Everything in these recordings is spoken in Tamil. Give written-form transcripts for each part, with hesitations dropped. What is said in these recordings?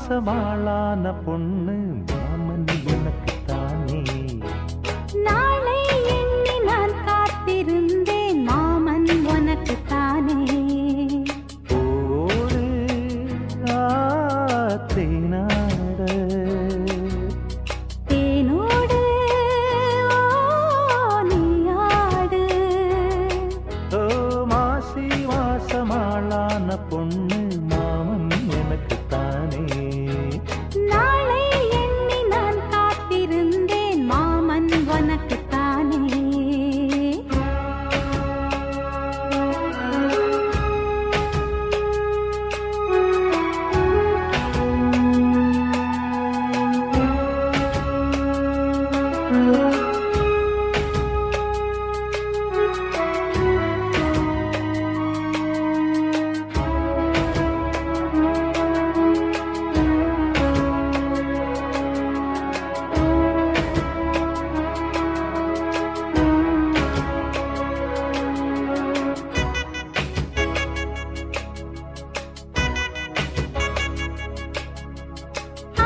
மாசமாளான பொண்ணு மாமன் உனக்குத்தானே. நாளை எண்ணி நான் காத்திருந்தேன் மாமன் உனக்குத்தானே. ஓடு தேனாட தேனோடு நீயாடு. ஓ மாசி மாசமாளான பொண்ணு மாமன் எனக்குத்தானே. நாளை எண்ணி நான் காத்திருந்தேன் மாமன் உனக்குத்தானே.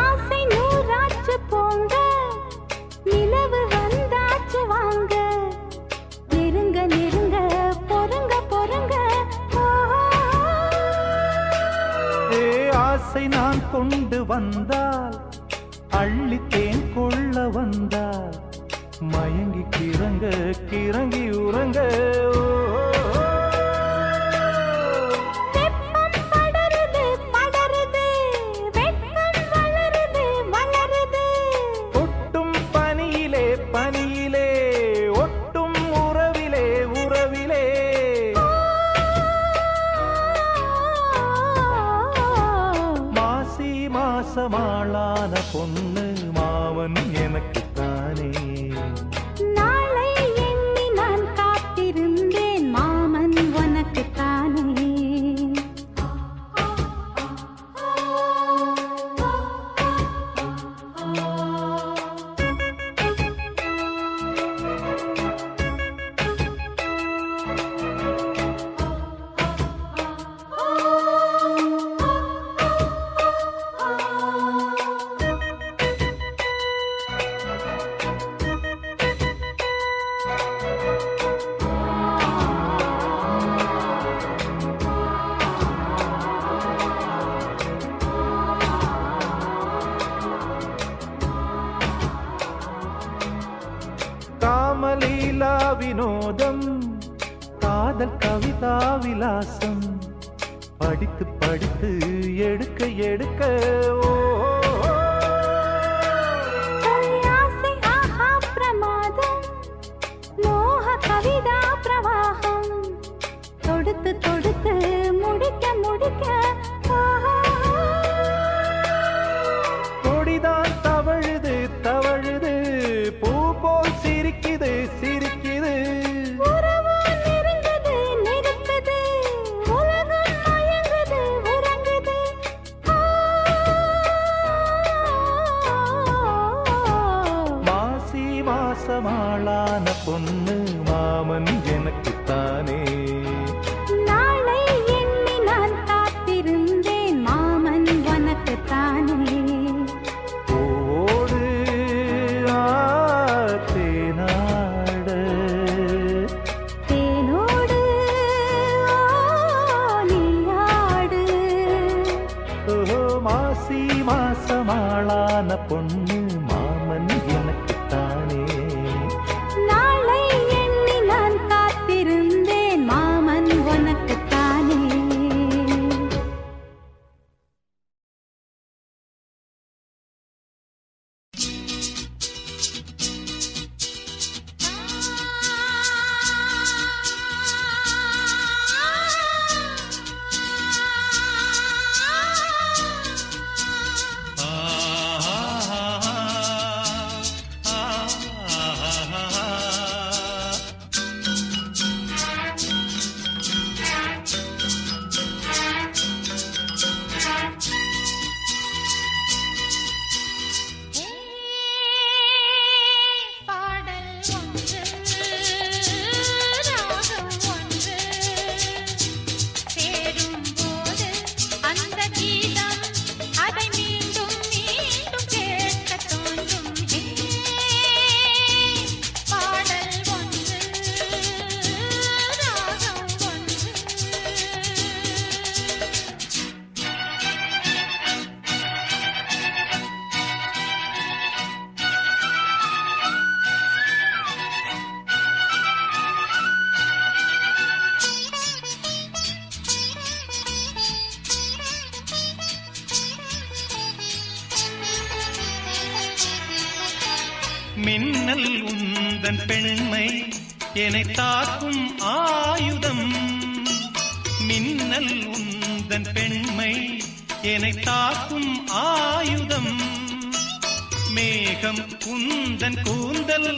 ஆசை நூறாச்சு போங்க, நிலவு வந்தாச்சு வாங்க. நெருங்க நெருங்க பொறுங்க பொறுங்க. ஏ ஆசை நான் கொண்டு வந்தால் அள்ளித்தேன் கொள்ள வந்தால் மயங்கி கிறங்க கிறங்கி உறங்க. வெப்பம் படருது படருது, வெட்கம் வளருது வளருது. ஒட்டும் பனியிலே பனியிலே ஒட்டும் உறவிலே உறவிலே. மாசி மாசமாளான பொண்ணு மாமன் எனக்குத்தானே. நாளை எண்ணி நான் காத்திருந்தேன் மாமன் உனக்குத்தானே. காமலீலா வினோதம் காதல் கவிதா விலாசம் படித்து படித்து எடுக்க எடுக்க. ஓ ஆசை ஆஹா பிரமாதம், மோக கவிதா பிரவாகம். தொடுத்து தொடுத்து முடிக்க முடிக்க. கொடிதான் தவழுது தவழுது பூ போல் சிரிக்குது சிரிக்குது. உறவோ நெருங்குது நெருக்குது, உலகம் மயங்குது உறங்குது. மாசி மாசமாளான பொண்ணு மாமன் எனக்குத்தானே. நாளை எண்ணி நான் காத்திருந்தேன் மாமன் உனக்குத்தானே. ஓடு தேனாட தேனோடு நீயாடு. ஓ மாசி மாசமாளான பொண்ணு மாமன் எனக்குத்தானே. நாளை எண்ணி நான் காத்திருந்தேன் மாமன் உனக்குத்தானே. ஆ மின்னல் உந்தன் பெண்மை என்னை தாக்கும் ஆயுதம். மின்னல் உந்தன் பெண்மை என்னை தாக்கும் ஆயுதம். மேகம் உந்தன் கூந்தல்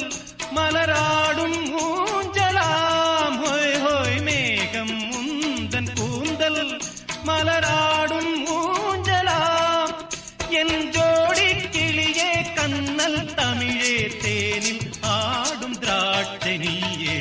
மலராடும் ஊஞ்சலாம். ஹோய் ஹோய் மேகம் உந்தன் கூந்தல் மலராடும் ஊஞ்சலாம். என் ஜோடி கிளியே கண்ணல் தமிழே தேனில் ஆடும் திராட்சை நீயே.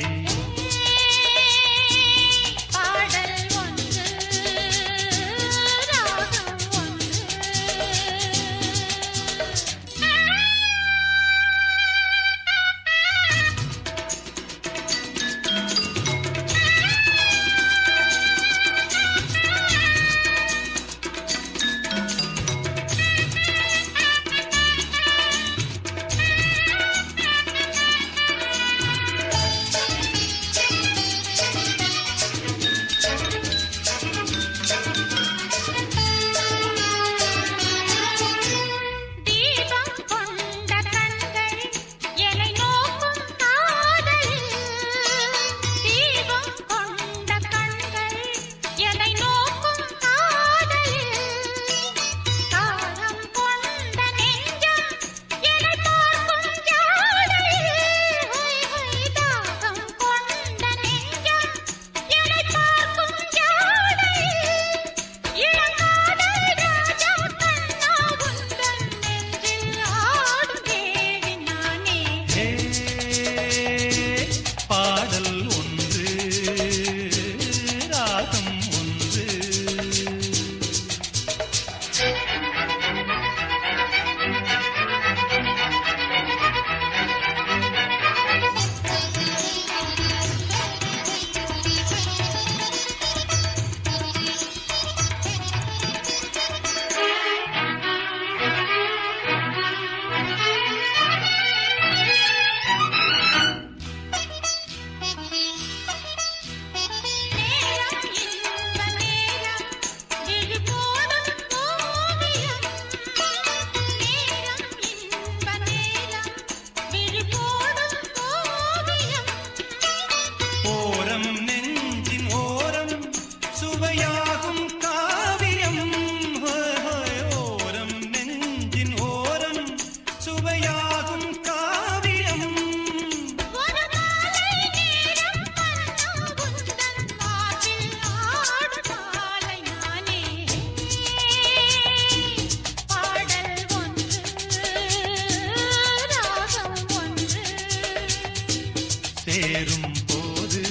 சேரும் போது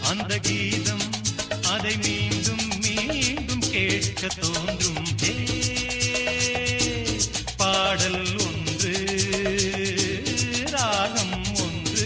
அந்த கீதம் அதை மீண்டும் மீண்டும் கேட்க தோன்றும். பாடல் ஒன்று ராகம் ஒன்று.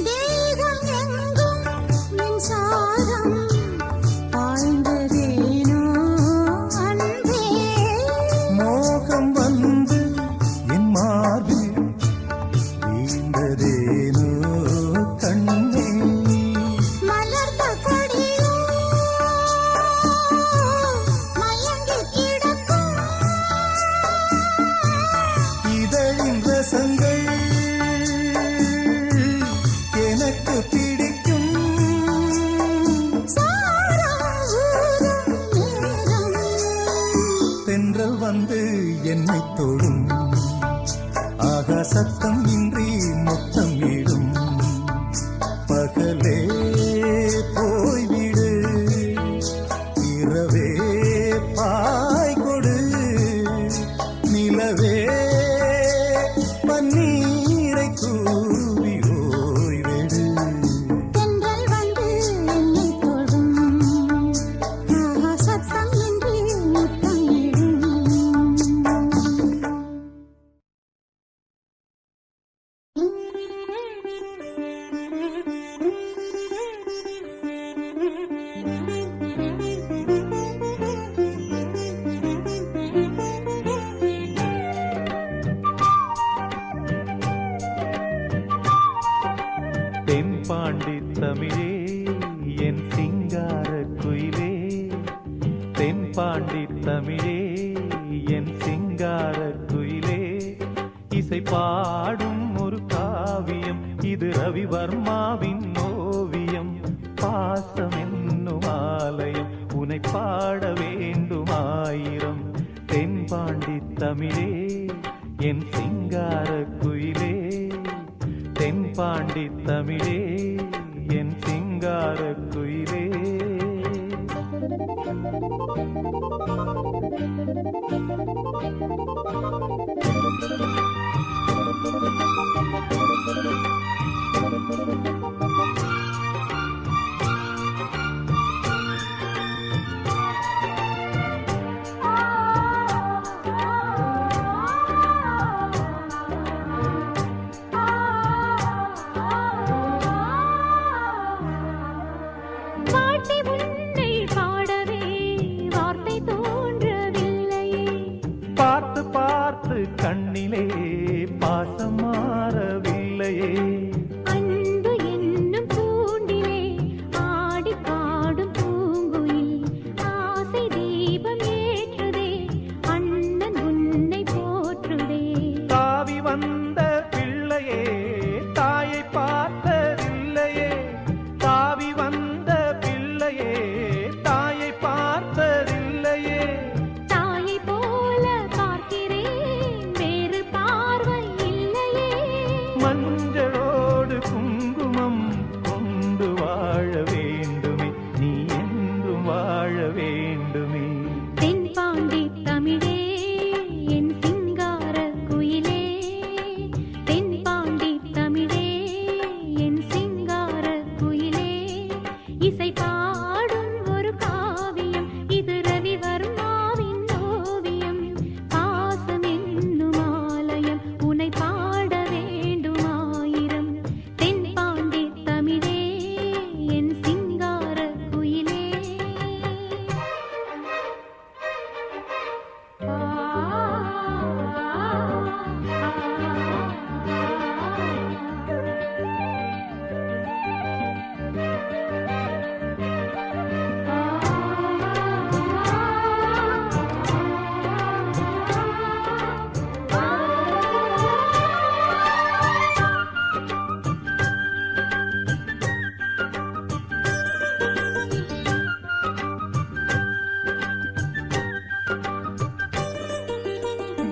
தேகம் எங்கும் மின்சாரம் பாய்ந்ததேனோ அன்பே. மோகம் வந்து என் மார்பில் வீழ்ந்ததேனோ கண்ணே. மலர்ந்த கொடியோ மயங்கி கிடக்கும். இதழின் ரசங்கள் எனக்கு பிடிக்கும். சாரம் ஊரும் நேரம். தென்றல் வந்து என்னை தொடும். ஆகா சத்தம் இன்றி மொத்தம் இடும். பகலே போய்விடு, இரவே பாய் கொடு. நிலவே பன்னீரை தூவி ஓய்வெடு. தென்றல் வந்து என்னை தொடும். ஆஹா சத்தம் இன்றி முத்தமிடும். தென்பாண்டி தமிழே என் சிங்கார குயிலே, தென்பாண்டி தமிழே என் சிங்கார குயிலே, இசை பாடும் ஒரு காவியம் இது ரவிவர்மாவின் ஓவியம். பாசம் என்னும் ஆலயம் உனை பாட வேண்டும் ஆயிரம். தென்பாண்டி தமிழே என் சிங்கார குயிலே, தென்பாண்டி தமிழே என் சிங்கார குயிலே. பாட்டி உன்னை பாடவே வார்த்தை தோன்றவில்லையே. பார்த்து பார்த்து கண்ணிலே பாசம் மாறவில்லையே. அன்பு என்னும் பூண்டிலே ஆடி பாடும் பூங்குயில் ஆசை தீபம் ஏற்றுதே. அண்ணன் உன்னை போற்றுதே. தாவி வந்த பிள்ளையே தாயை பார்த்ததில்லையே. தாவி வந்த பிள்ளையே தாயை பார்த்ததில்லையே. தாயை போல பார்க்கிறேன் வேறு பார்வை இல்லையே. மஞ்சளோடு குங்குமம் கொண்டு வாழ வேண்டுமே, நீ என்றும் வாழ வேண்டுமே. தென்பாண்டி தமிழே என் சிங்கார குயிலே, தென்பாண்டி தமிழே என் சிங்கார குயிலே, இசை பாடும் ஒரு காவியம் இது ரவிவர்மாவின் ஓவியம். பாசம் என்னும் ஆலயம் உனை பாட வேண்டும் ஆயிரம். தென்பாண்டி தமிழே என் சிங்கார குயிலே.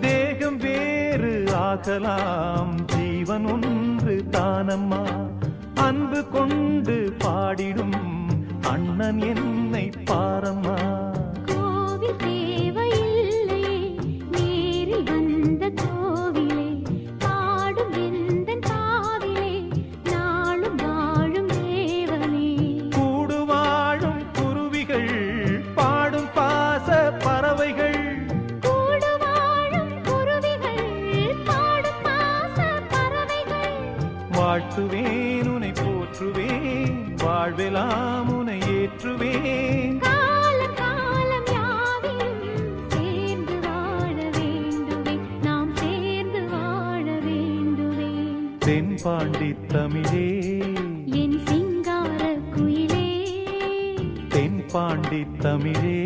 தேகம் வேறு ஆகலாம், ஜீவன் ஒன்று தானம்மா. அன்பு கொண்டு பாடிடும் அண்ணன் என்னை பாரம்மா. கோவில் தேவையில்லையே நேரில் வந்த கோவிலே. பாடும் எந்தன் காவிலே நாளும் வாழும் தேவனே. வாழ்வெல்லாம் உனை ஏற்றுவேன். காலம் காலம் யாவிலும் சேர்ந்து வாழ வேண்டுவே, நாம் சேர்ந்து வாழ வேண்டுவே. தென்பாண்டி தமிழே என் சிங்கார குயிலே, தென்பாண்டி தமிழே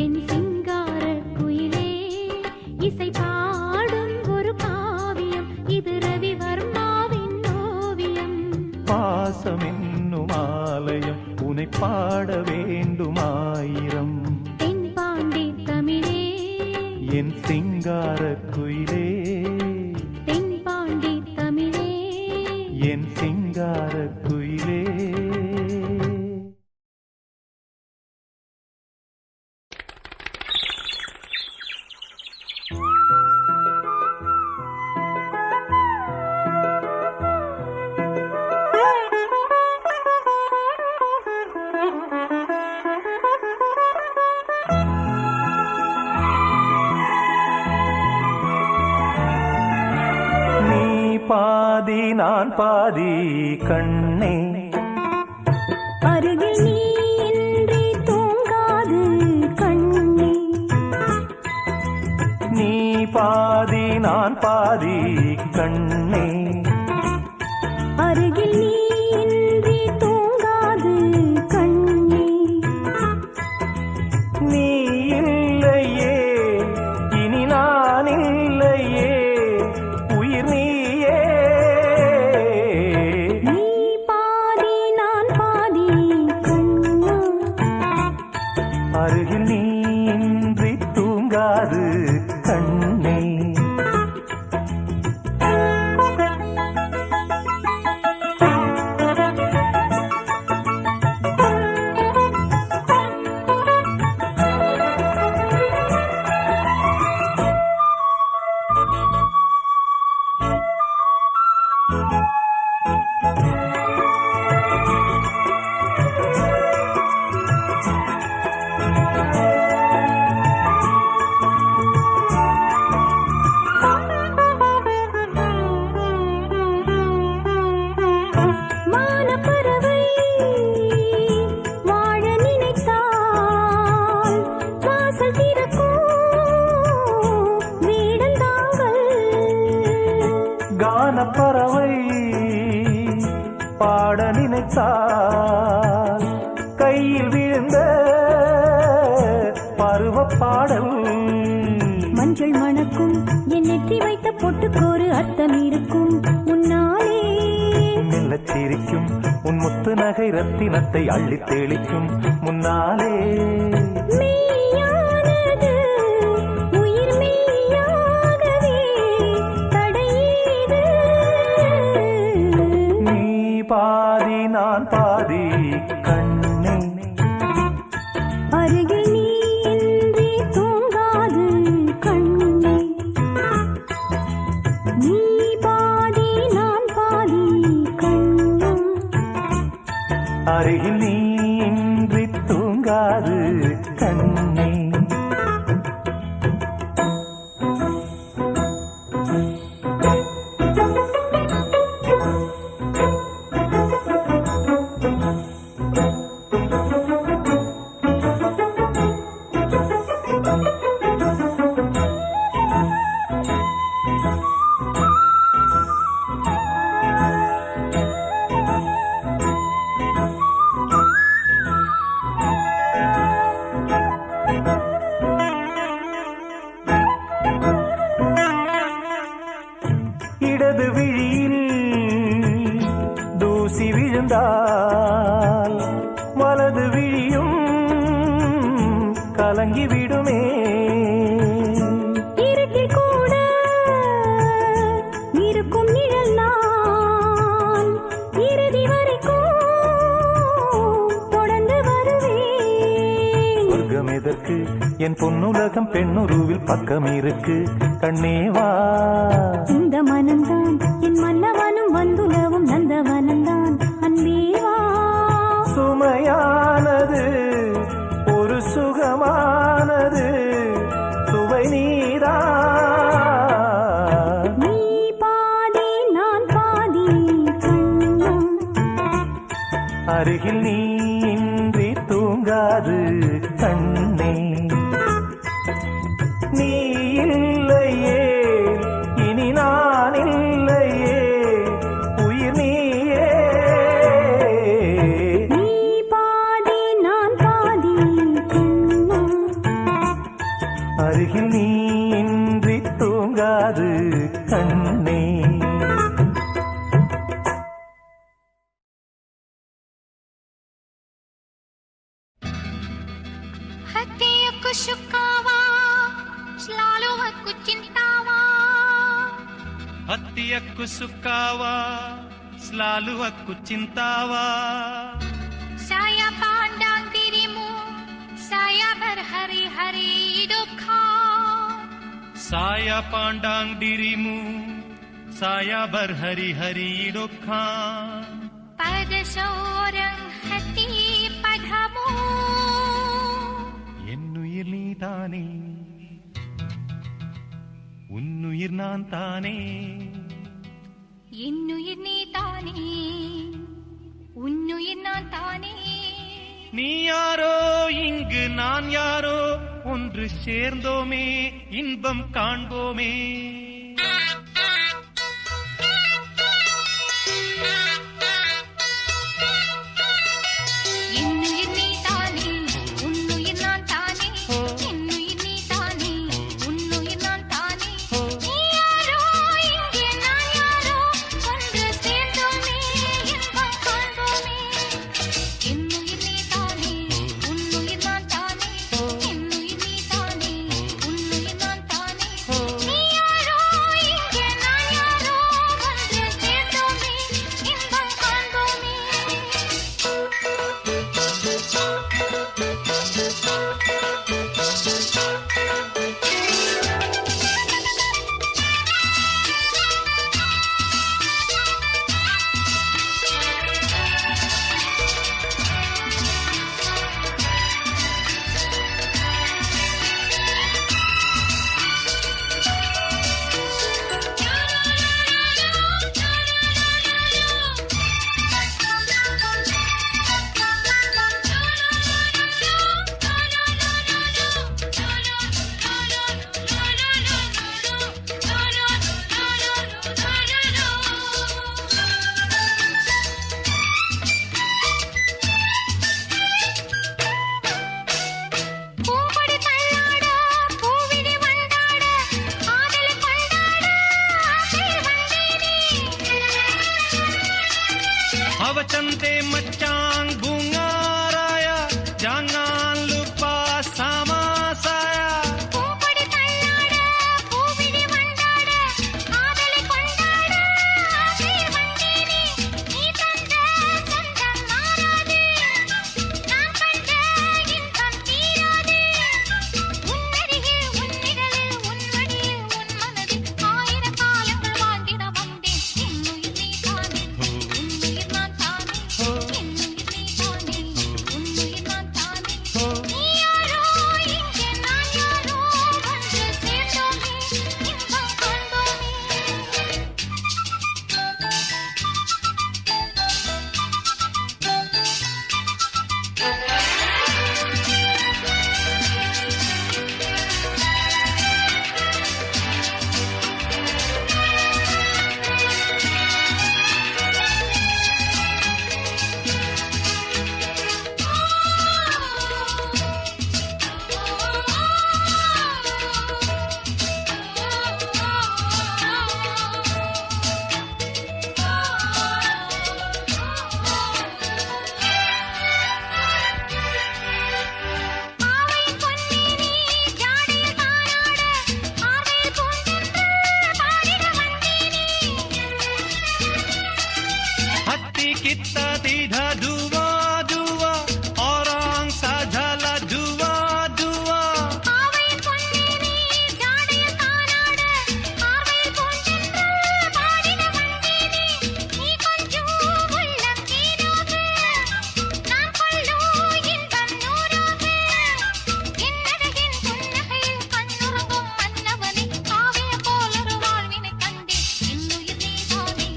என் சிங்கார குயிலே. இசை பாடும் ஒரு காவியம், இது ரவிவர்மாவின் ஓவியம். பாசம் என்னும் ஆலயம் உனை பாட வேண்டுமாயிரம். தென்பாண்டி தமிழே என் சிங்கார குயிலே, தென்பாண்டி தமிழே. என் சிங்கார குயிலே. பாதி நான் பாதி கண்ணே, அருகில் நீ இன்றி தூங்காது கண்ணே. நீ பாதி நான் பாதி கண்ணே, அருகில் நீ இன்றி தூங்காது கண்ணே. நீ இல்லையே இனி நான் இல்லையே, உயிர் நீயே. நீ பாதி நான் பாதி கண்ணா, அருகில் நீ இன்றி தூங்காது கண்ணே. மானப்பறவை வாழ நினைத்தால் வாசல் திறக்கும் வீடந்தாங்கள். கானப்பறவை பாட நினைத்தால் கையில் விழுந்த பருவ பாடல். மஞ்சள் மணக்கும் என் நெற்றி வைத்த பொட்டுக்கோரு அர்த்தம் இருக்கும் உன்னாலே. மெல்லச் சிரிக்கும் உன் முத்து நகை ரத்தினத்தை அள்ளித் தெளிக்கும் முன்னாலே. மெய்யானது உயிர் மெய்யாகவே தடையேது. நீ பாதி நான் பாதி கண்ணே, அருகில் நீ இன்றி தூங்காது கண்ணே. நீ பாதி நான் பாதி கண்ணா, அருகில் நீ இன்றி தூங்காது கண்ணே. இடது விழியில் தூசி விழுந்தால் வலது விழியும் கலங்கிவிடுமே. இருட்டில் கூட இருக்கும் நிழல் நான் இறுதி வரைக்கும் தொடர்ந்து வருவேன். சொர்க்கம் எதற்கு என் பொன்னுலகம் பெண்ணுருவில் பக்கம் இருக்கு கண்ணேவா. இந்த மனம்தான் என் மன்னவனும் வந்துலவும் நந்தவனம்தான் அன்பேவா. சுமையானது ஒரு சுகமானது சுவை நீதான். நீ பாதி நான் பாதி கண்ணா, அருகில் நீ இன்றி தூங்காது கண்ணே நீ இல்லையே இனி நான் இல்லையே உயிர் நீயே நீ பாதி நான் பாதி கண்ணா அருகில் நீ இன்றி தூங்காது கண்ணே Hatiku sukawa, selalu aku cintawa. Hati aku sukawa, selalu aku cintawa. Saya pandang dirimu, saya berhari-hari duka. Saya pandang dirimu, saya berhari-hari duka. Pada seorang hati padamu. என்னுயிர் நீதானே உன்னுயிர் நான் தானே என்னுயிர் நீ தானே உன்னுயிர் நான் தானே நீ யாரோ இங்கு நான் யாரோ ஒன்று சேர்ந்தோமே இன்பம் காண்போமே என்னுயிர் நீ தானே உன்னுயிர் நான் தானே என்னுயிர் நீ தானே உன்னுயிர் நான் தானே நீ யாரோ இங்கே நான் யாரோ ஒன்று சேர்ந்தோமே இன்பம் காண்போமே என்னுயிர் நீ தானே உன்னுயிர் நான் தானே என்னுயிர் நீ தானே உன்னுயிர் நான் தானே நீ யாரோ இங்கே நான் யாரோ ஒன்று சேர்ந்தோமே இன்பம் காண்போமே பூங்கொடி தள்ளாட பூவிழி வந்தாட ஆதலை கொண்டாட ஆசை வந்தேனே अब चंदे मचांग बुंगाराया जांगान लुपा सामा साया பூங்கொடி தள்ளாட பூவிழி வந்தாட ஆதலை கொண்டாட ஆசை வந்தேனே நீ தந்த சொந்தம் மாறாது நான் கண்ட இன்பம் தீராது உன்னருகில் உன்னிடலில் உன்மடியில் உன் மனதில் ஆயிரம் காலங்கள் வாழ்ந்திட வந்தேன் என்னுயிர் நீ தானே உன்னுயிர் நான் தானே என்னுயிர் நீ தானே உன்னுயிர் நான் தானே நீ யாரோ இங்கே நான் யாரோ ஒன்று சேர்ந்தோமே இன்பம் காண்போமே ஆவையின் பொன்னே நீ ஜாடையில் தானாட ஆர்வையில் பூந்தென்று பாடிட வந்தேனே हत्ती कित्ता दीधा दुआ दुआ औरांग साझाला दुआ दुआ ஆவையின் பொன்னே நீ ஜாடையில் தானாட ஆர்வையில் பூந்தென்று பாடிட வந்தேனே நீ கொஞ்சம் உள்ளம் தேனாக நான் கொள்ளும் இன்பம் நூறாக என்னழகின் புன்னகையில் கண்ணுறங்கும் மன்னவனே காவிய போலொரு வாழ்வினை கண்டேன் என்னுயிர் நீ தானே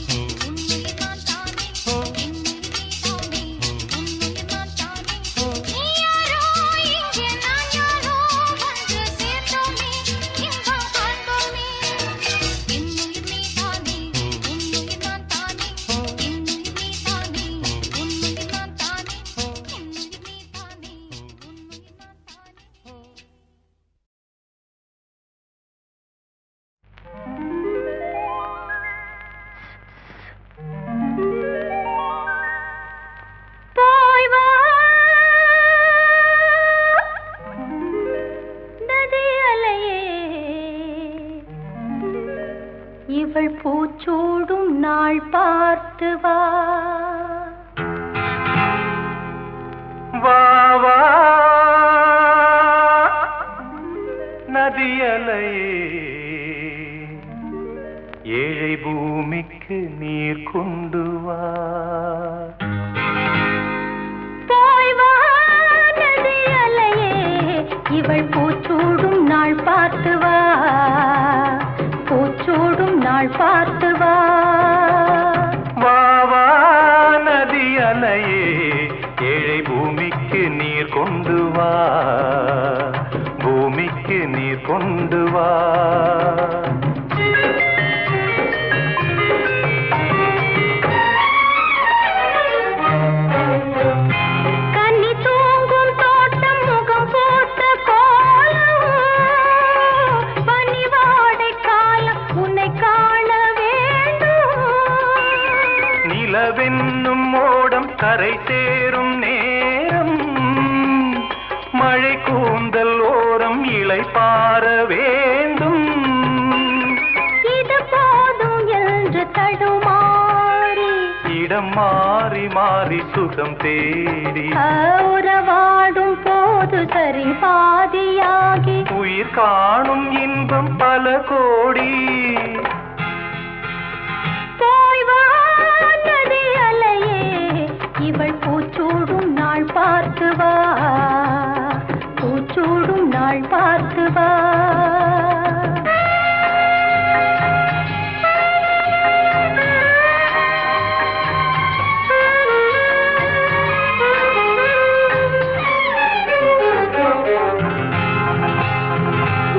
உன்னுயிர் நான் தானே என்னுயிர் நீ தானே இவள் பூச்சூடும் நாள் பார்த்து வா, பூச்சூடும் நாள் பார்த்து வா. வாவா நதி அலையே ஏழை பூமிக்கு நீர் கொண்டு வா, பூமிக்கு நீர் கொண்டு வா. கன்னி தூங்கும் தோட்டம் முகம் போட்ட கோலம், பனிவாடை காலம் உன்னை காண வேண்டும். நிலவென்னும் ஓடம் கரை சேரும் நேரம், மழை கூந்தல் ஓரம் இலை பார வேண்டும். இது போதும் என்று தடுமாறி, இடம் மாறி மாறி சுகம் தேடி, உறவாடும் போது சரி பாதியாகி, உயிர் காணும் இன்பம் பல கோடி. போய் வா நதி அலையே இவள் பூச்சூடும் நாள் பார்த்து வா, பூச்சூடும் நாள் பார்த்து வா.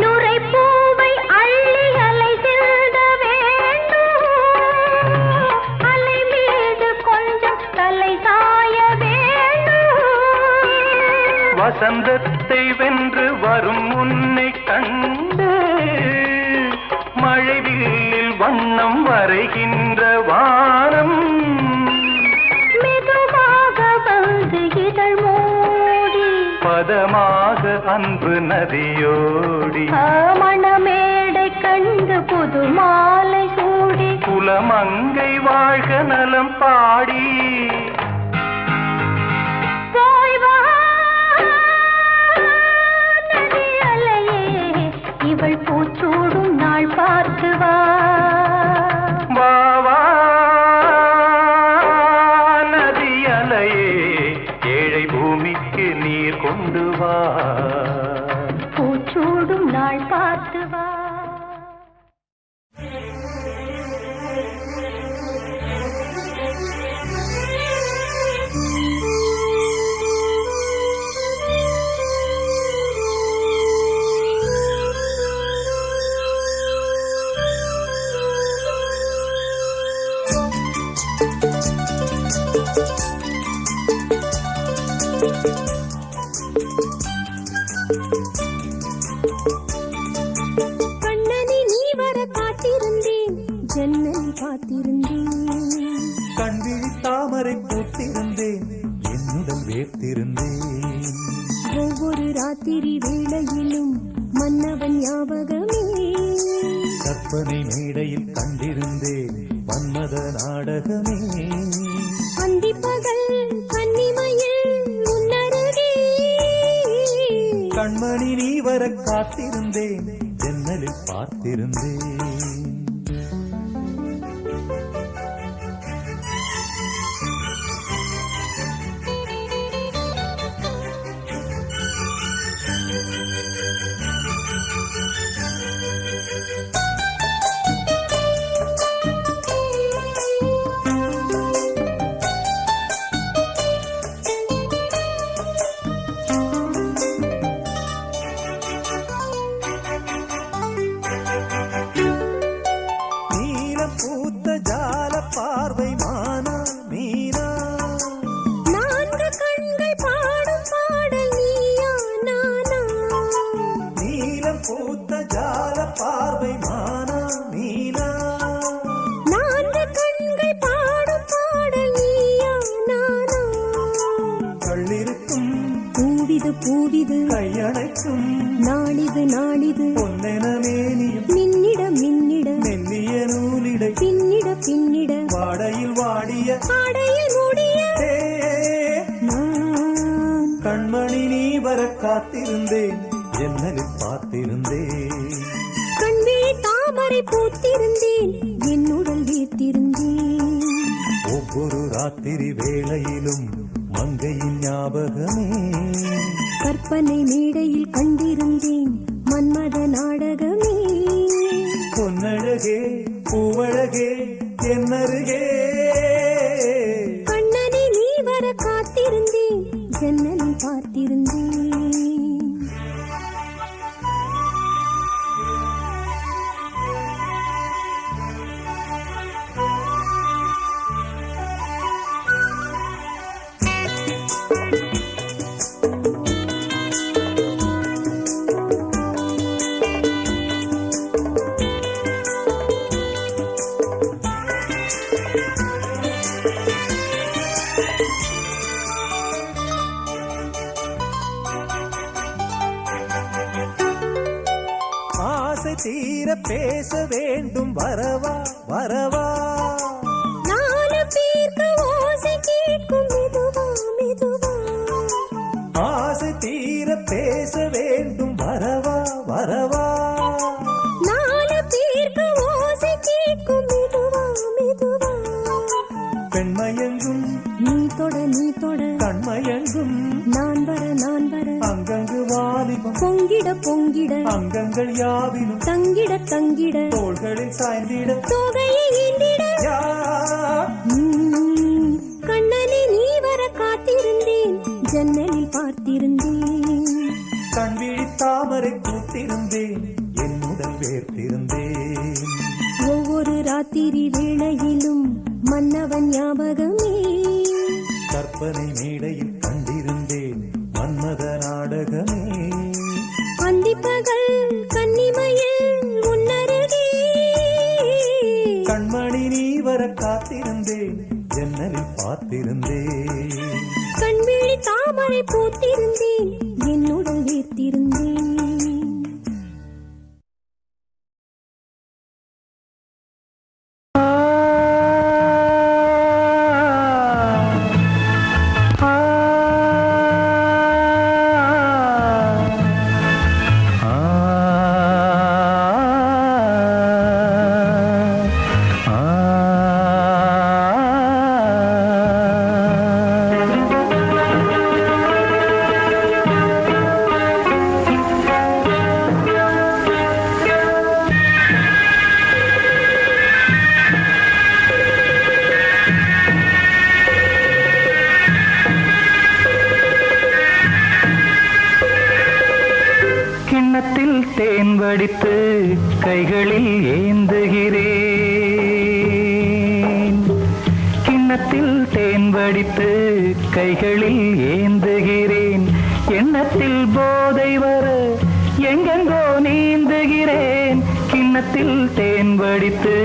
நுரைப்பூவை அள்ளி அலை செல்ல வேண்டும், அலை மீது கொஞ்சம் தலை சாய வேண்டும். வசந்தத்தை வென்று வரும் உன்னை கண்டு, மழைவில்லில் வண்ணம் வரைகின்ற வானம். மெதுவாக வந்து இதழ் மூடி, பதமாக அன்பு நதியோடி, மணமேடை கண்டு புது மாலை சூடி, குலமங்கை வாழ்க நலம் பாடி. போய் வா நதி அலையே இவள் பூச்சூடும் நாள் பார்த்து வா. வாவா நதி அலையே ஏழை பூமிக்கு நீர் கொண்டு வா, பூச்சூடும் நாள் பார்த்து வா. கண்ணனி நீ வர காத்திருந்தேன், ஜன்னலில் காத்திருந்தேன். கண்விழி தாமரை பூத்திருந்தேன், என்னுடன் வேர்த்திருந்தேன். ஒவ்வொரு ராத்திரி வேளையிலும் மன்னவன் ஞாபகமே. கற்பனை மேடையில் கண்டிருந்தேன் மன்மத நாடகமே. அந்திப்பகல் கன்னிமையில் உன்னருகே. கண்மணி நீ வர காத்திருந்தேன், ஜன்னலில் பார்த்திருந்தேன். பூவிது கையணைக்கும் நாளிது நாளிது பொன்னென மேனியும் மின்னிட மின்னிட மெல்லிய நூலிடை பின்னிட பின்னிட வாடையில் வாடிய ஆடையில் மூடிய ஏ, நான் கண்மணி நீ வர காத்திருந்தேன், ஜன்னலில் பார்த்திருந்தேன். கண்விழி தாமரை பூத்திருந்தேன், என்னுடல் வீர்த்திருந்தேன். ஒவ்வொரு ராத்திரி வேளையிலும் மங்கையின் ஞாபகமே கற்பனை மேடையில் கண்டிருந்தேன் மன்மத நாடகமே பொன்னழகே பூவழகே என்னருகே கண்ணனை நீ வர காத்திருந்தேன் ஜன்னலில் பார்த்திருந்தேன் ஆசை தீர பேச வேண்டும் வரவா வரவா நாலு பேருக்கு ஓசை கேட்கும் மெதுவா மெதுவா ஆசை தீர பேச வேண்டும் வரவா வரவா நாலு பேருக்கு ஓசை கேட்கும் மெதுவா மெதுவா பெண்மயங்கும் நீ தொட கண்மயங்கும் நான் வர அங்கங்கு வாலிபம் பொங்கிட பொங்கிட அங்கங்கள் யாவினும் தங்கிட தங்கிட தோள்களில் சாய்ந்திட தொகையை ஈண்டிட யா கண்ணனை நீ வர காத்திருந்தேன் ஜன்னலில் பார்த்திருந்தேன் கண்விழி தாமரை கூத்திருந்தேன் என்னுடன் வேர்த்திருந்தேன் ஒவ்வொரு ராத்திரி வேளையிலும் மன்னவன் ஞாபகமே கற்பனை மேடையில் கண்டிருந்தேன் மன்மத நாடகமே அந்திப்பகல் கன்னிமையில் உன்னருகே கண்மணி நீ வர காத்திருந்தேன் ஜன்னலில் பார்த்திருந்தேன் கண்விழி தாமரை பூத்திருந்தேன் என்னுடன் வீர்த்திருந்தேன் கிண்ணத்தில் தேன் வடித்து கைகளில் ஏந்துகிறேன் கிண்ணத்தில் தேன் வடித்து கைகளில் ஏந்துகிறேன் எண்ணத்தில் போதை வர எங்கெங்கோ நீந்துகிறேன் கிண்ணத்தில் தேன் வடித்து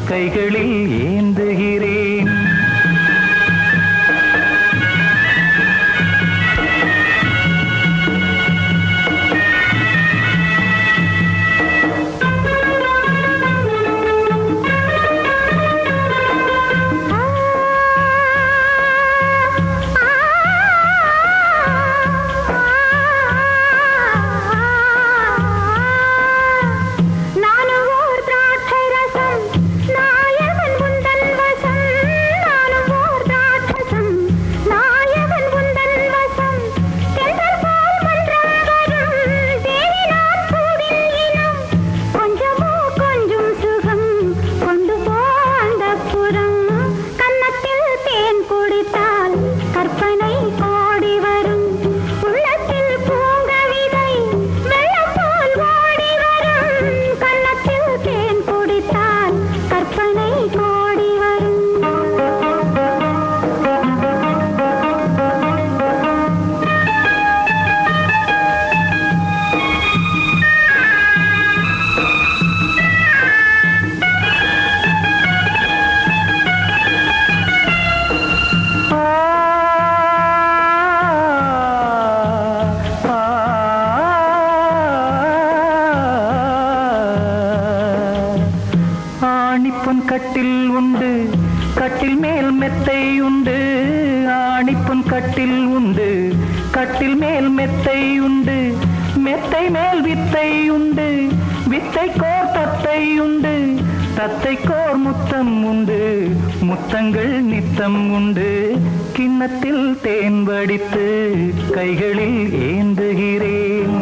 கைகளில் ஏந்துகிறேன் கட்டில் உண்டு கட்டில் மேல் மெத்தை உண்டு ஆணிப்பொன் கட்டில் உண்டு கட்டில் மேல் மெத்தை உண்டு மெத்தை மேல் வித்தை உண்டு வித்தை கோர் தத்தை உண்டு தத்தைக்கோர் முத்தம் உண்டு, முத்தங்கள் நித்தம் உண்டு. கிண்ணத்தில் தேன் வடித்து கைகளில் ஏந்துகிறேன்.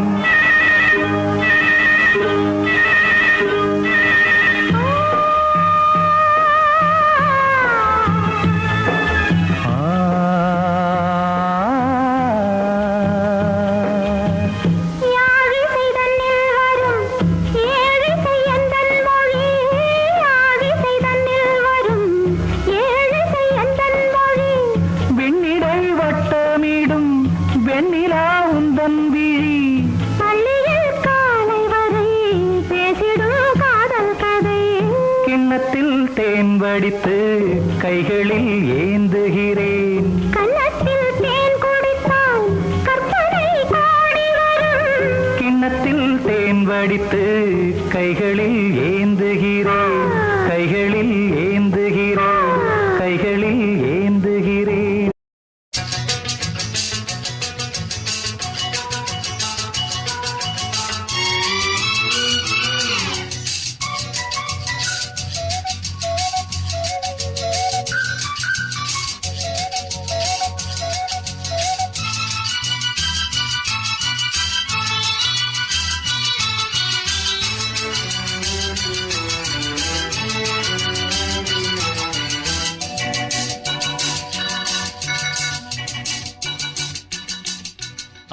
தேன் வடித்து கைகளில் ஏந்துகிறேன். கன்னத்தில் தேன் குடித்தால் கற்பனை பாடி வரும். கிண்ணத்தில் தேன் வடித்து கைகளில் ஏந்துகிறேன். கைகளில் ஏந்துகிறேன். கைகளில் ஏந்துகிறேன்.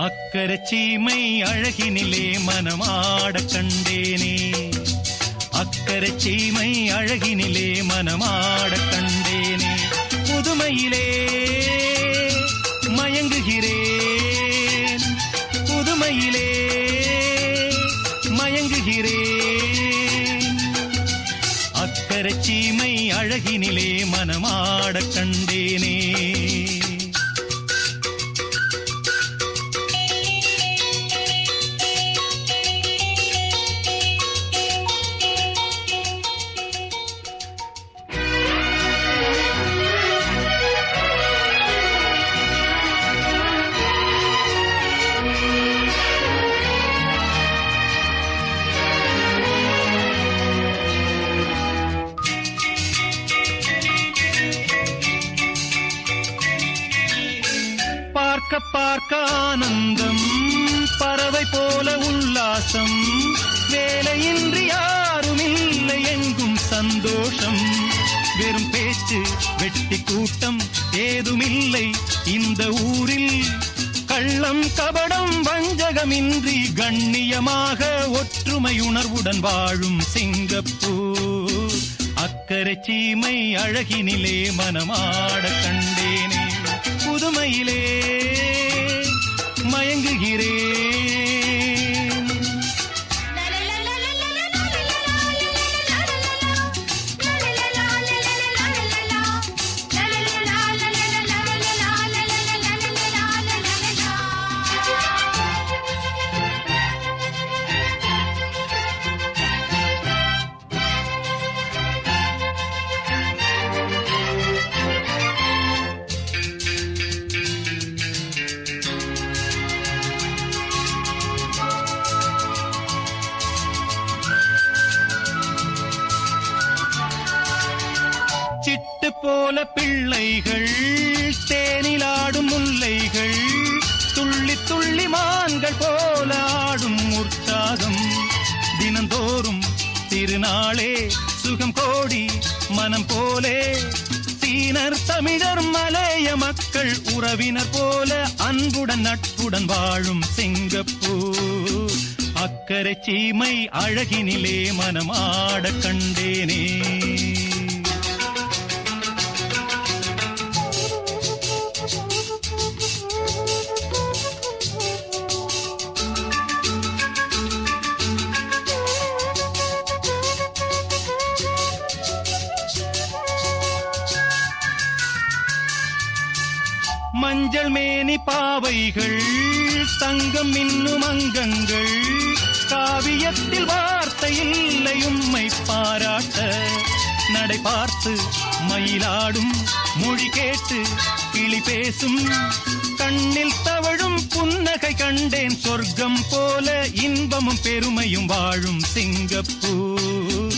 அக்கரை சீமை அழகினிலே மனமாட கண்டேனே. அக்கரை சீமை அழகினிலே மனமாட கண்டேனே. புதுமையிலே மயங்குகிறேன். புதுமையிலே மயங்குகிறேன். அக்கரை சீமை அழகினிலே மனமாட கண்டேனே. பார்க்க பார்க்க ஆனந்தம், பறவை போல உல்லாசம். வேலையின்றி யாரும் இல்லை எங்கும் சந்தோஷம். வெறும் பேச்சு வெட்டி கூட்டம் ஏதுமில்லை இந்த ஊரில். கள்ளம் கபடம் வஞ்சகமின்றி கண்ணியமாக ஒற்றுமை உணர்வுடன் வாழும் சிங்கப்பூர். அக்கரை சீமை அழகினிலே மனமாட கண்டேனே. புதுமையிலே மயங்குகிறேன். சிட்டு போல பிள்ளைகள், தேனிலாடும் முல்லைகள், துள்ளி துள்ளி மான்கள் போல ஆடும் உற்சாகம். தினந்தோறும் திருநாளே சுகம் கோடி மனம் போலே. சீனர் தமிழர் மலைய மக்கள் உறவினர் போல அன்புடன் நட்புடன் வாழும் சிங்கப்பூர். அக்கரை சீமை அழகினிலே மனமாட கண்டேனே. மஞ்சள் மேனி பாவைகள், தங்கம் இன்னும் அங்கங்கள். காவியத்தில் வார்த்தை இல்லை உம்மை பாராட்ட. நடை பார்த்து மயிலாடும், மொழி கேட்டு கிளி பேசும். கண்ணில் தவழும் புன்னகை கண்டேன் சொர்க்கம் போல. இன்பமும் பெருமையும் வாழும் சிங்கப்பூர்.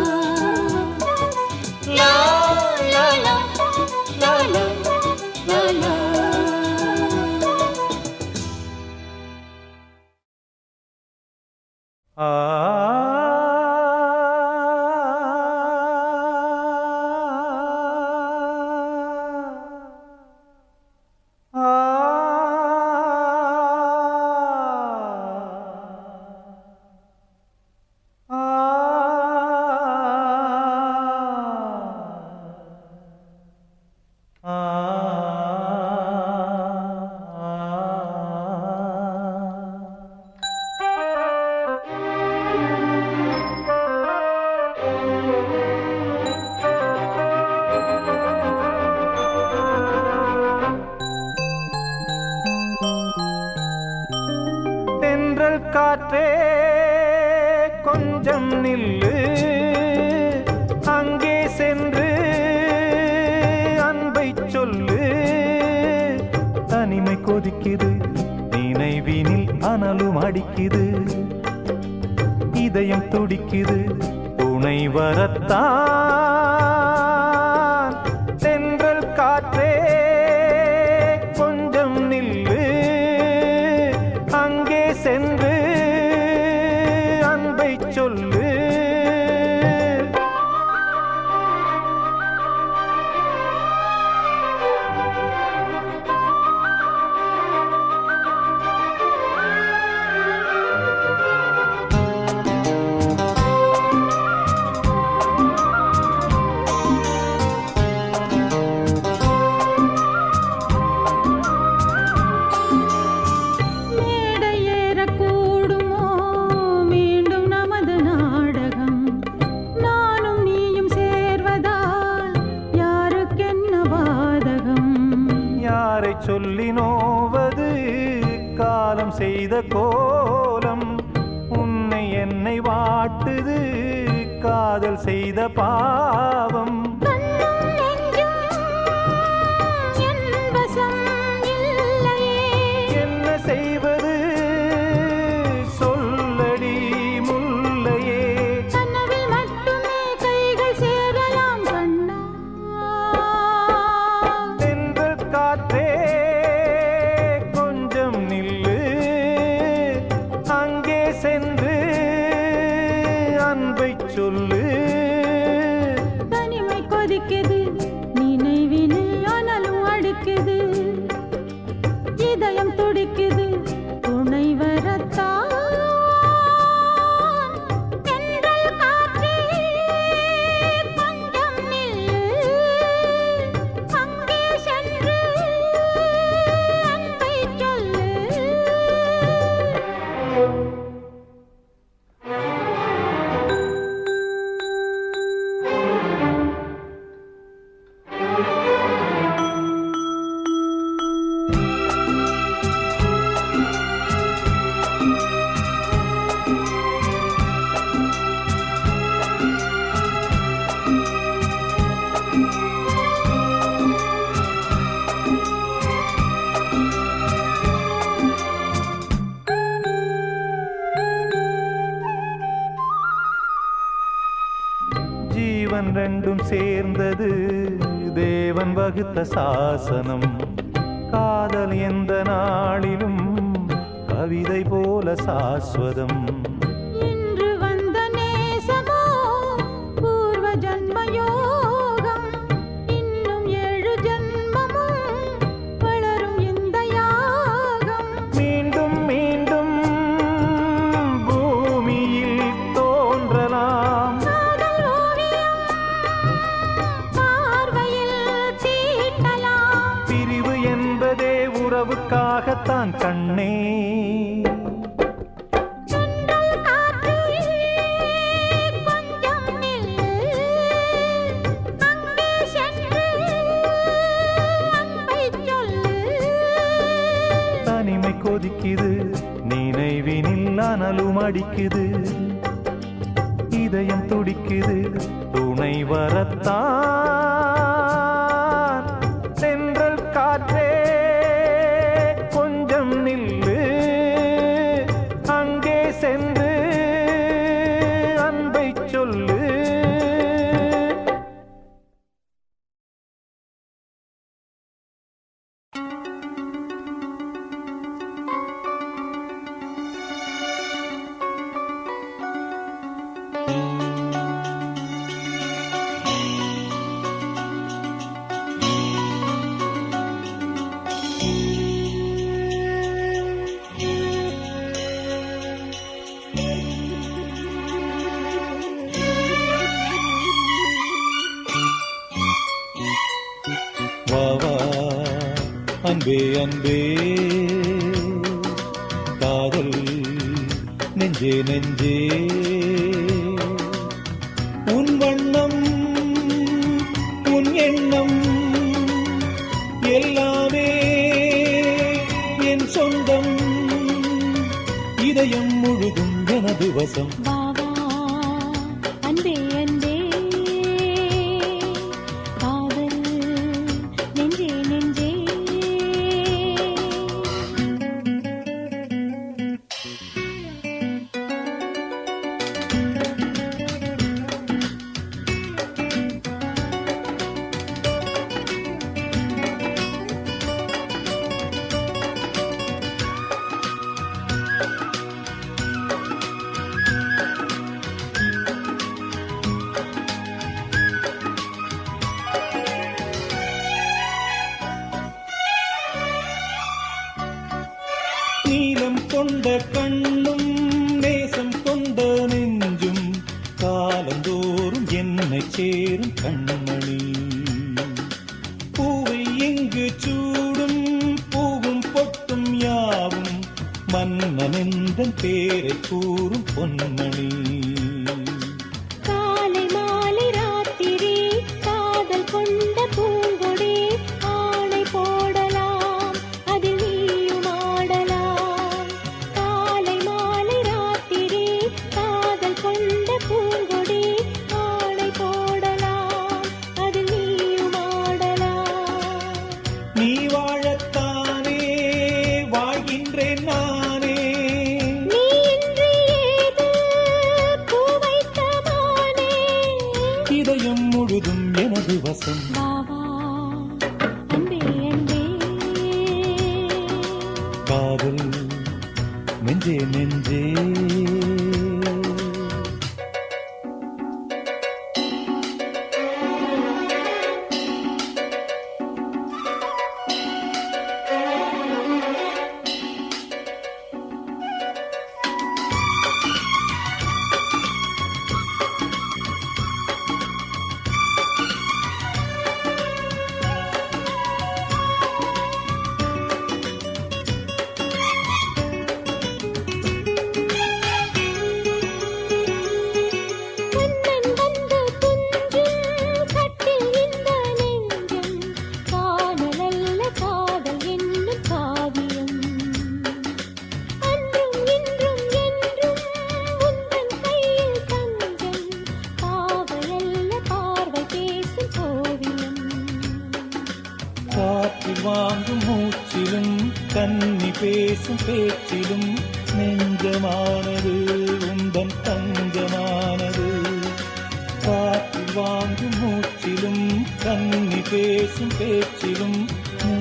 ஆ தென்றல் காற்றே கொஞ்சம் நில்லு, அங்கே சென்று அன்பை சொல்லு. தனிமை கொதிக்குது, நினைவினில் அனலும் அடிக்குது, இதயம் துடிக்குது துணை வரத்தான். தென்றல் காற்றே கொஞ்சம் நில்லு, அங்கே சென்று அன்பை சொல்லு. சொல்லி நோவது காலம் செய்த கோலம், உன்னை என்னை வாட்டுது காதல் செய்த பாவம். என்ன செய்வது சொல்லடி முல்லையே, கனவில் மட்டுமே கைகள் சேரலாம் கண்ணா. தென்றல் காற்றே கொஞ்சம் நில்லு, அங்கே சென்று அன்பை சொல்லு. தனிமை கொதிக்குது, நினைவினில் அனலும் அடிக்குது, இதயம் துடிக்குது துணை வரத்தான். தென்றல் காற்றே கொஞ்சம் நில்லு, அங்கே சென்று அன்பை சொல்லு. ஜீவன் ரெண்டும் சேர்ந்தது தேவன் வகுத்த சாசனம், காதல் எந்த நாளிலும் கவிதை போல சாஸ்வதம். இன்று வந்த நேசமோ பூர்வ ஜன்ம யோகம், இன்னும் 7 ஜன்மமும் வளரும் இந்த யாகம். மீண்டும் மீண்டும் பூமியில் தோன்றலாம், காதல் ஓவியம் பார்வையில் தீட்டலாம். பிரிவு என்பதே உறவுக்காகத்தான் கண்ணே. தென்றல் காற்றே கொஞ்சம் நில்லு, அங்கே சென்று அன்பை சொல்லு. தனிமை கொதிக்குது, நினைவினில் அனலும் அடிக்குது, இதயம் துடிக்குது துணை வரத்தான். தென்றல் காற்றே கொஞ்சம் நில்லு, அங்கே சென்று அன்பை சொல்லு. அன்பே அன்பே காதல் நெஞ்சே நெஞ்சே உன் வண்ணம் உன் எண்ணம் எல்லாமே என் சொந்தம் இதயம் முழுதும் எனது வசம் வா வா அன்பே அன்பே காதல் நெஞ்சே நெஞ்சே நீலம் கொண்ட கண்ணும் நேசம் கொண்ட நெஞ்சும் காலந்தோறும் என்னை சேரும் கண்மணி பூவை எங்கு சூடும் பூவும் பொட்டும் யாவும் மன்னனெந்தன் பேரை கூறும் பொன்மணி காலை மாலை ராத்திரி காதல் கொண்ட பூங்கொடி ஆணை போடலாம் அதில் நீயும் ஆடலாம் காலை மாலை ராத்திரி காதல் கொண்ட பூங்கொடி ஆணை போடலாம் அதில் நீயும் ஆடலாம் நீ வாழத்தானே வாழ்கின்றேன் நானே நீ இன்றி ஏது பூ வைத்த மானே இதயம் முழுதும் எனது வசம் வா வா அன்பே அன்பே காதல் நெஞ்சே நெஞ்சே கண்ணன் வந்து துஞ்சும் கட்டில் இந்த நெஞ்சம் காதலல்ல காதல் என்னும் காவியம் அன்றும் இன்றும் என்றும் உந்தன் கையில் தஞ்சம் காவலல்ல பார்வை பேசும் ஓவியம் காற்றில் வாங்கும் மூச்சிலும் கன்னி பேசும் பேச்சிலும் நெஞ்சமானது உந்தன் தஞ்சமானது காற்றில் வாங்கும் மூச்சிலும் கன்னி பேசும் பேச்சிலும்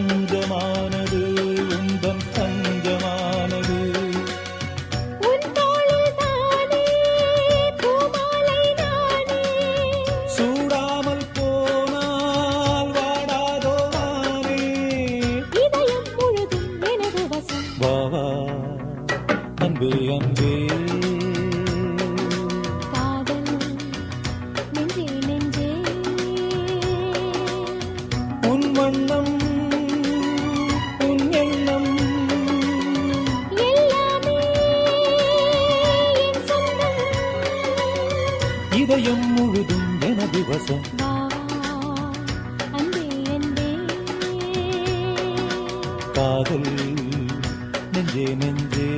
நெஞ்சமானது உந்தன் தஞ்சமானது உன் தோளில் தானே பூமாலை நானே சூடாமல் போனால் வாடாதோ நானே இதயம் முழுதும் எனது வசம் வா வா அன்பே அன்பே காதல் நெஞ்சே நெஞ்சே உன் வண்ணம் உன் எண்ணம் எல்லாமே என் சொந்தம் இதயம் முழுதும் எனது வசம் வா வா அன்பே அன்பே காதல் நெஞ்சே நெஞ்சே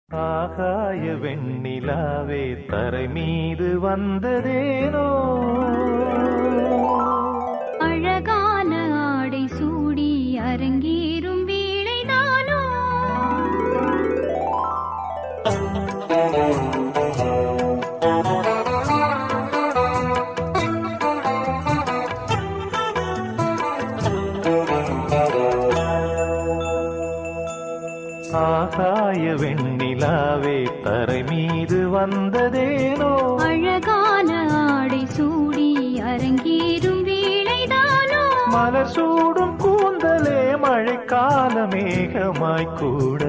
ஆகாய வெண்ணிலாவே தரை மீது வந்ததேனோ அழகான ஆடை சூடி அரங்கேறும் வேளைதானோ ஆகாய வெண்ணிலாவே தரை மீது வந்ததேனோ அழகான ஆடை சூடி அரங்கேறும் வேளைதானோ மலர் சூடும் கூந்தலே மழைக்கால மேகமாய் கூட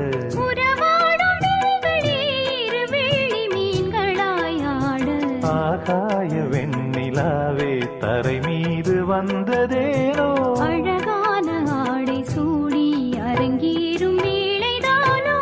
உறவாடும் விழிகளே இரு வெள்ளி மீன்களாய் ஆட ஆகாய வெண்ணிலாவே வந்ததேனோ அழகான ஆடை சூடி அரங்கேறும் வேளைதானோ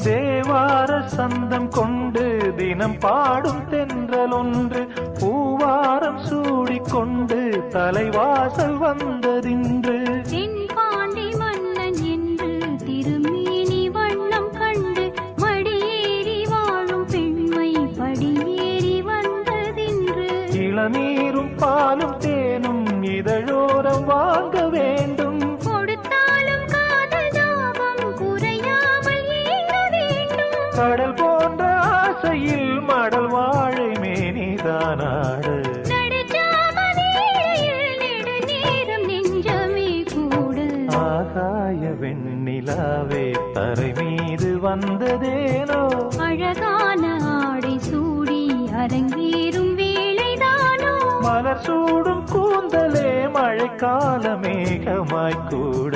தேவார சந்தம் கொண்டு தினம் பாடும் தென்றல் ஒன்று பூவாரம் சூடிக்கொண்டு தலைவாசல் வந்ததின்று தென்பாண்டி மன்னன் என்று திருமேனி வண்ணம் கண்டு மடியேறி வாழும் பெண்மை படியேறி வந்ததின்று இளநீரும் பாலும் தேனும் இதழோரம் வாங்க வேண்டும் கொடுத்தாலும் காதல் தாபம் குறையாமல் ஏற வேண்டும் கடல் போன்ற ஆசையில் மடல் வாழை மேனிதானாடு நடுஜாம வேளையில் நெடுநேரம் நெஞ்சமே கூட ஆகாய வெண்ணிலாவே தரை மீது வந்ததேனோ அழகான ஆடை சூடி அரங்கேறும் வேளைதானோ மலர் சூடும் கூந்தலே மழைக்கால மேகமாய் கூட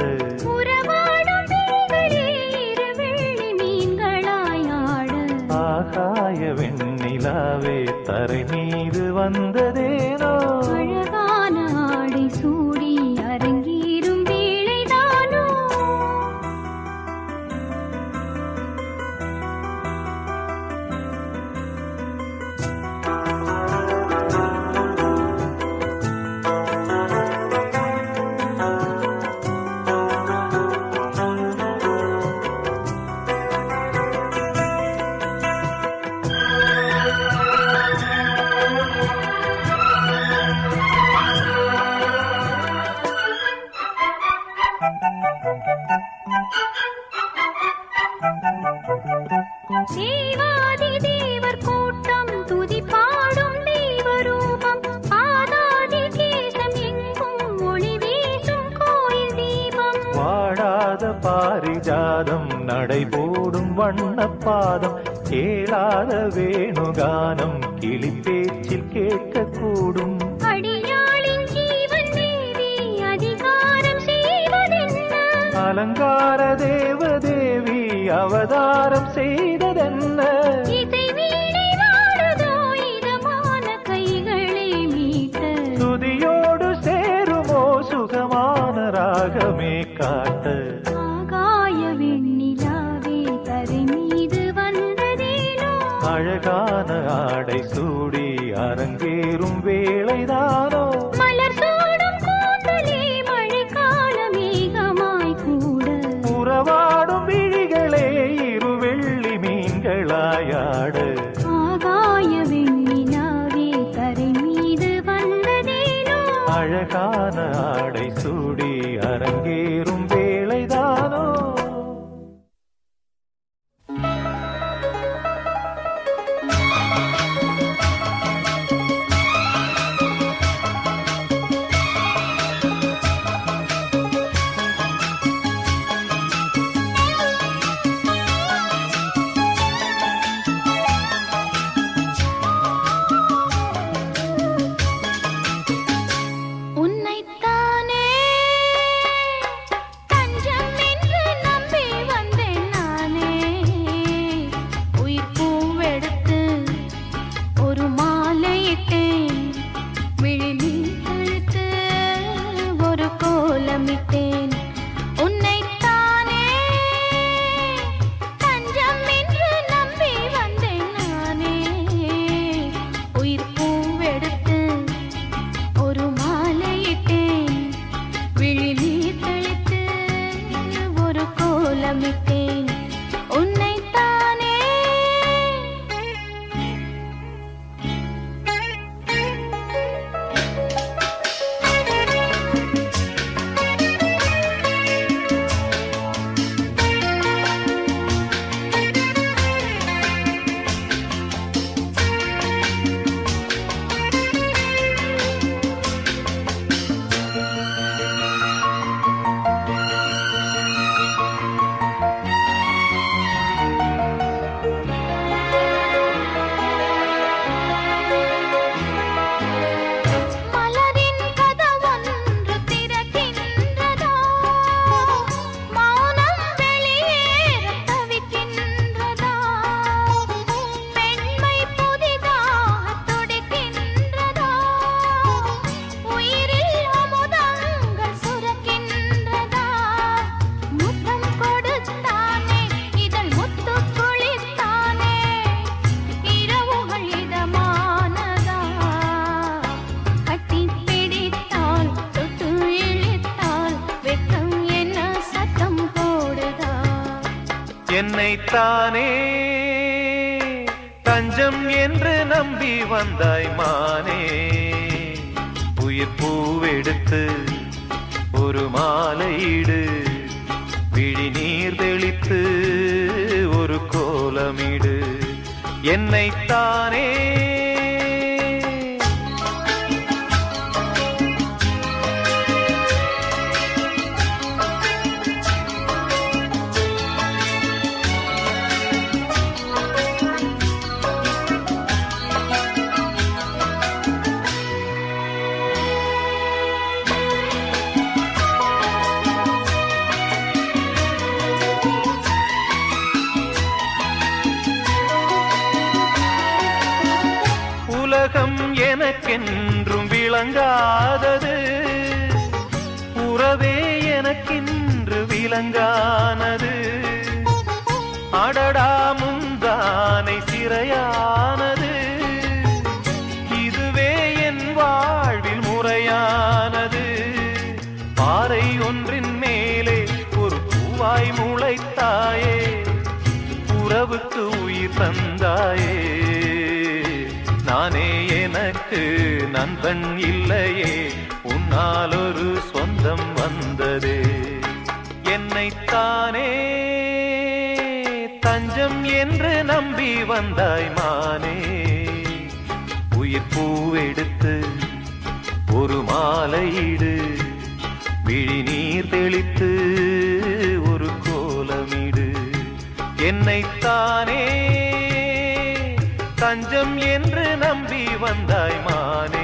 உறவாடும் விழிகளே இரு வெள்ளி மீன்களாய் ஆட ஆகாய வெண்ணிலாவே தரை மீது வந்ததேனோ அழகான ஆடை சூடி அரங்கேறும் வேளைதானோ தேவாதி தேவர் கூட்டம் துதி பாடும் தெய்வரூபம் பாதாதி கேசம் எங்கும் ஒளி வீசும் கோயில் தீபம் வாடாத பாரிஜாதம் நடைபோடும் வண்ணப்பாதம் கேளாத வேணுகானம் கிளி பேச்சில் கேட்கக்கூடும் அடியாளின் ஜீவன் தேவி அதிகாரம் செய்வதென்ன அலங்கார தேவதேவி அவதாரம் செய்ததென்ன இசை வீணை வாடுதோ இதமான கைகளை மீட்ட துதியோடு சேருமோ சுகமான ராகமே காட்ட ஆகாய வெண்ணிலாவே தரை மீது வந்ததேனோ அழகான ஆடை சூடி அரங்கேறும் வேளைதானோ மலர் சூடும் கூந்தலே மழைக்கால மேகமாய் கூட உறவாடும் விழிகளே இரு வெள்ளி மீன்களாயாடு ஆகாய வெண்ணிலாவே தரை மீது வந்ததேனோ அழகான ஆடை சூடி அரங்கேறும் வேளைதானோ உன்னைத்தானே என்னைத்தானே தஞ்சம் என்று நம்பி வந்தாய் மானே உயிர் பூவெடுத்து ஒரு மாலையிடு விழி நீர் தெளித்து ஒரு கோலமிடு என்னைத்தானே உலகம் எனக்கென்றும் விளங்காதது உறவே எனக்கென்று விளங்கானது அடடா முந்தானை சிறையானது இதுவே என் வாழ்வில் முறையானது பாறை ஒன்றின் மேலே ஒரு பூவாய் முளைத்தாயே உறவுக்கு உயிர் தந்தாயே நானே எனக்கு நண்பன் இல்லையே உன்னால் ஒரு சொந்தம் வந்ததே என்னைத்தானே தஞ்சம் என்று நம்பி வந்தாய் மானே உயிர் பூவெடுத்து ஒரு மாலையிடு விழி நீர் தெளித்து ஒரு கோலமிடு என்னைத்தானே தஞ்சம் என்று நம்பி வந்தாய் மானே